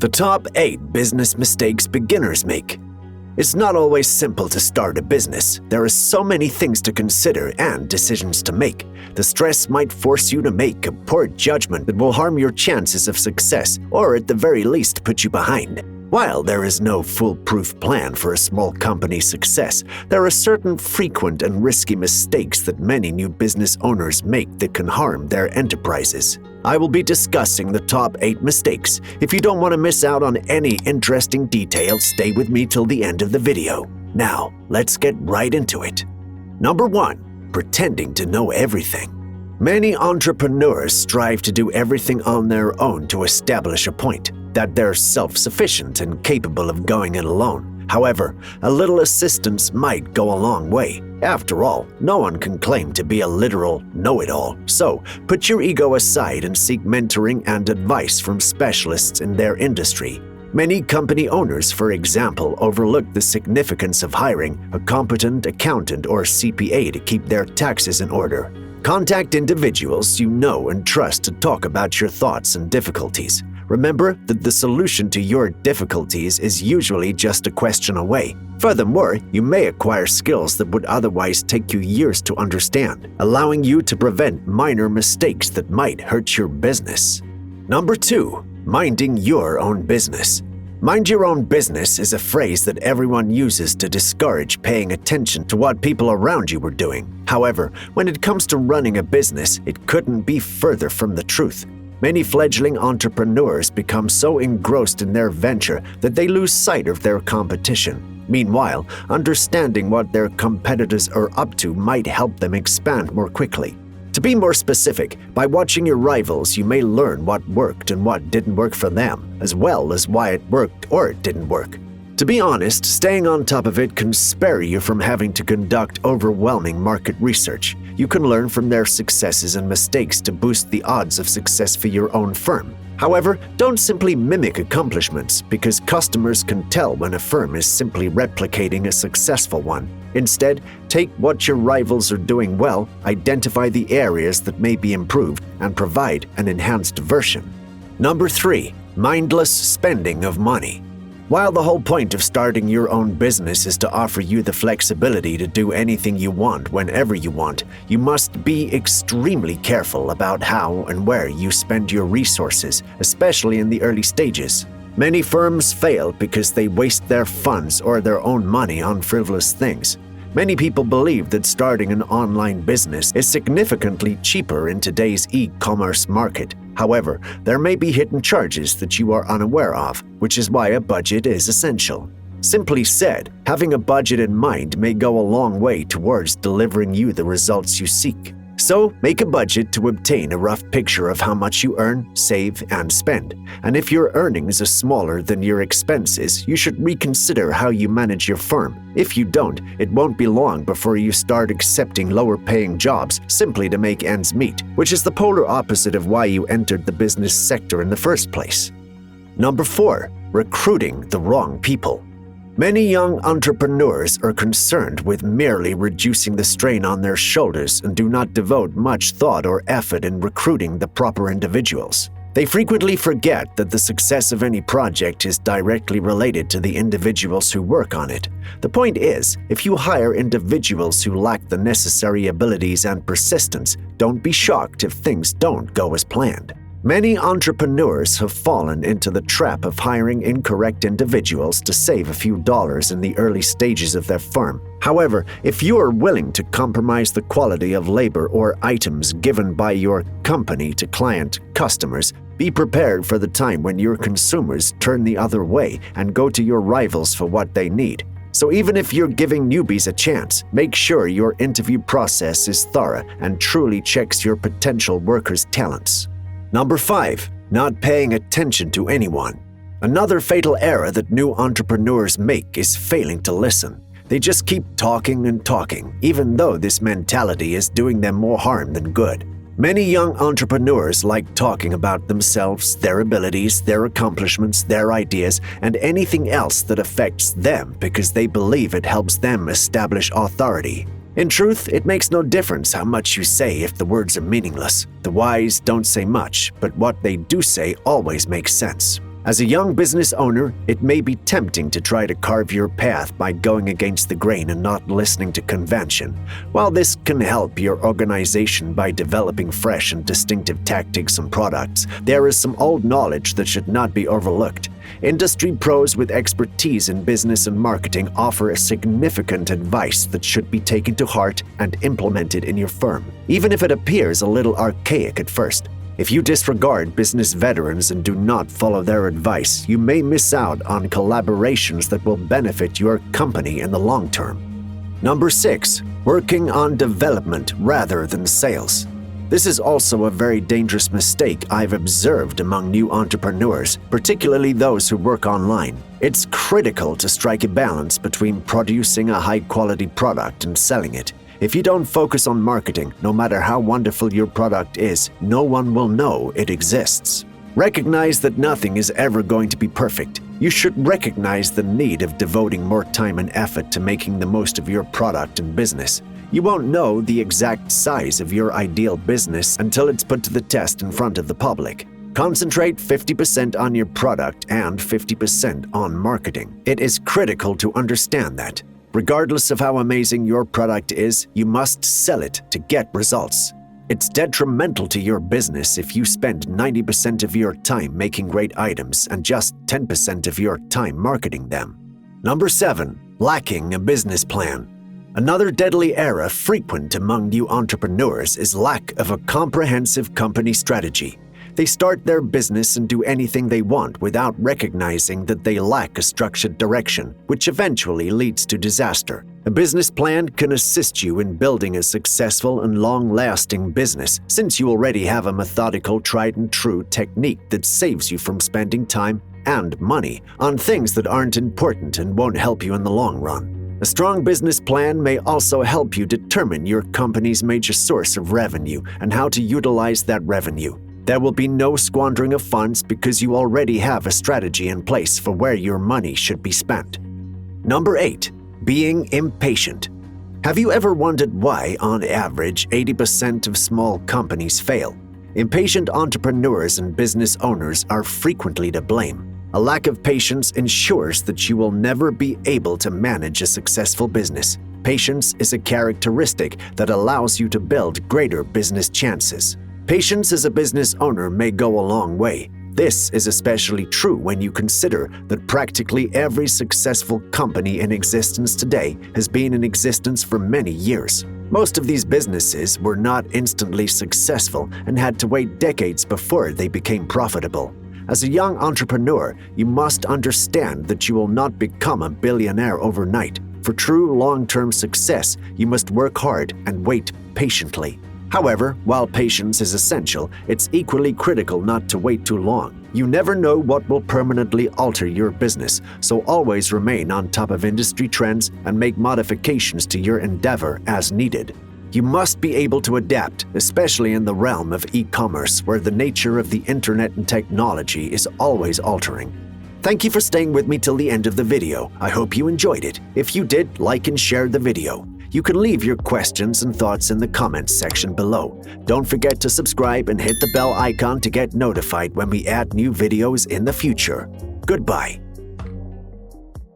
The top 8 business mistakes beginners make. It's not always simple to start a business. There are so many things to consider and decisions to make. The stress might force you to make a poor judgment that will harm your chances of success, or at the very least put you behind. While there is no foolproof plan for a small company's success, there are certain frequent and risky mistakes that many new business owners make that can harm their enterprises. I will be discussing the top 8 mistakes. If you don't want to miss out on any interesting details, stay with me till the end of the video. Now, let's get right into it. Number 1. Pretending to know everything. Many entrepreneurs strive to do everything on their own to establish a point that they're self-sufficient and capable of going it alone. However, a little assistance might go a long way. After all, no one can claim to be a literal know-it-all. So, put your ego aside and seek mentoring and advice from specialists in their industry. Many company owners, for example, overlook the significance of hiring a competent accountant or CPA to keep their taxes in order. Contact individuals you know and trust to talk about your thoughts and difficulties. Remember that the solution to your difficulties is usually just a question away. Furthermore, you may acquire skills that would otherwise take you years to understand, allowing you to prevent minor mistakes that might hurt your business. Number 2. Minding your own business. Mind your own business is a phrase that everyone uses to discourage paying attention to what people around you are doing. However, when it comes to running a business, it couldn't be further from the truth. Many fledgling entrepreneurs become so engrossed in their venture that they lose sight of their competition. Meanwhile, understanding what their competitors are up to might help them expand more quickly. To be more specific, by watching your rivals, you may learn what worked and what didn't work for them, as well as why it worked or it didn't work. To be honest, staying on top of it can spare you from having to conduct overwhelming market research. You can learn from their successes and mistakes to boost the odds of success for your own firm. However, don't simply mimic accomplishments, because customers can tell when a firm is simply replicating a successful one. Instead, take what your rivals are doing well, identify the areas that may be improved, and provide an enhanced version. Number 3. Mindless spending of money. While the whole point of starting your own business is to offer you the flexibility to do anything you want whenever you want, you must be extremely careful about how and where you spend your resources, especially in the early stages. Many firms fail because they waste their funds or their own money on frivolous things. Many people believe that starting an online business is significantly cheaper in today's e-commerce market. However, there may be hidden charges that you are unaware of, which is why a budget is essential. Simply said, having a budget in mind may go a long way towards delivering you the results you seek. So, make a budget to obtain a rough picture of how much you earn, save, and spend. And if your earnings are smaller than your expenses, you should reconsider how you manage your firm. If you don't, it won't be long before you start accepting lower-paying jobs simply to make ends meet, which is the polar opposite of why you entered the business sector in the first place. Number 4. Recruiting the wrong people. Many young entrepreneurs are concerned with merely reducing the strain on their shoulders and do not devote much thought or effort in recruiting the proper individuals. They frequently forget that the success of any project is directly related to the individuals who work on it. The point is, if you hire individuals who lack the necessary abilities and persistence, don't be shocked if things don't go as planned. Many entrepreneurs have fallen into the trap of hiring incorrect individuals to save a few dollars in the early stages of their firm. However, if you are willing to compromise the quality of labor or items given by your company to client customers, be prepared for the time when your consumers turn the other way and go to your rivals for what they need. So even if you're giving newbies a chance, make sure your interview process is thorough and truly checks your potential workers' talents. Number 5. Not paying attention to anyone. Another fatal error that new entrepreneurs make is failing to listen. They just keep talking and talking, even though this mentality is doing them more harm than good. Many young entrepreneurs like talking about themselves, their abilities, their accomplishments, their ideas, and anything else that affects them because they believe it helps them establish authority. In truth, it makes no difference how much you say if the words are meaningless. The wise don't say much, but what they do say always makes sense. As a young business owner, it may be tempting to try to carve your path by going against the grain and not listening to convention. While this can help your organization by developing fresh and distinctive tactics and products, there is some old knowledge that should not be overlooked. Industry pros with expertise in business and marketing offer a significant advice that should be taken to heart and implemented in your firm, even if it appears a little archaic at first. If you disregard business veterans and do not follow their advice, you may miss out on collaborations that will benefit your company in the long term. Number 6. Working on development rather than sales. This is also a very dangerous mistake I've observed among new entrepreneurs, particularly those who work online. It's critical to strike a balance between producing a high-quality product and selling it. If you don't focus on marketing, no matter how wonderful your product is, no one will know it exists. Recognize that nothing is ever going to be perfect. You should recognize the need of devoting more time and effort to making the most of your product and business. You won't know the exact size of your ideal business until it's put to the test in front of the public. Concentrate 50% on your product and 50% on marketing. It is critical to understand that. Regardless of how amazing your product is, you must sell it to get results. It's detrimental to your business if you spend 90% of your time making great items and just 10% of your time marketing them. Number 7. Lacking a business plan. Another deadly error frequent among new entrepreneurs is lack of a comprehensive company strategy. They start their business and do anything they want without recognizing that they lack a structured direction, which eventually leads to disaster. A business plan can assist you in building a successful and long-lasting business, since you already have a methodical, tried-and-true technique that saves you from spending time and money on things that aren't important and won't help you in the long run. A strong business plan may also help you determine your company's major source of revenue and how to utilize that revenue. There will be no squandering of funds because you already have a strategy in place for where your money should be spent. Number 8. Being impatient. Have you ever wondered why, on average, 80% of small companies fail? Impatient entrepreneurs and business owners are frequently to blame. A lack of patience ensures that you will never be able to manage a successful business. Patience is a characteristic that allows you to build greater business chances. Patience as a business owner may go a long way. This is especially true when you consider that practically every successful company in existence today has been in existence for many years. Most of these businesses were not instantly successful and had to wait decades before they became profitable. As a young entrepreneur, you must understand that you will not become a billionaire overnight. For true long-term success, you must work hard and wait patiently. However, while patience is essential, it's equally critical not to wait too long. You never know what will permanently alter your business, so always remain on top of industry trends and make modifications to your endeavor as needed. You must be able to adapt, especially in the realm of e-commerce, where the nature of the internet and technology is always altering. Thank you for staying with me till the end of the video. I hope you enjoyed it. If you did, like and share the video. You can leave your questions and thoughts in the comments section below. Don't forget to subscribe and hit the bell icon to get notified when we add new videos in the future. Goodbye.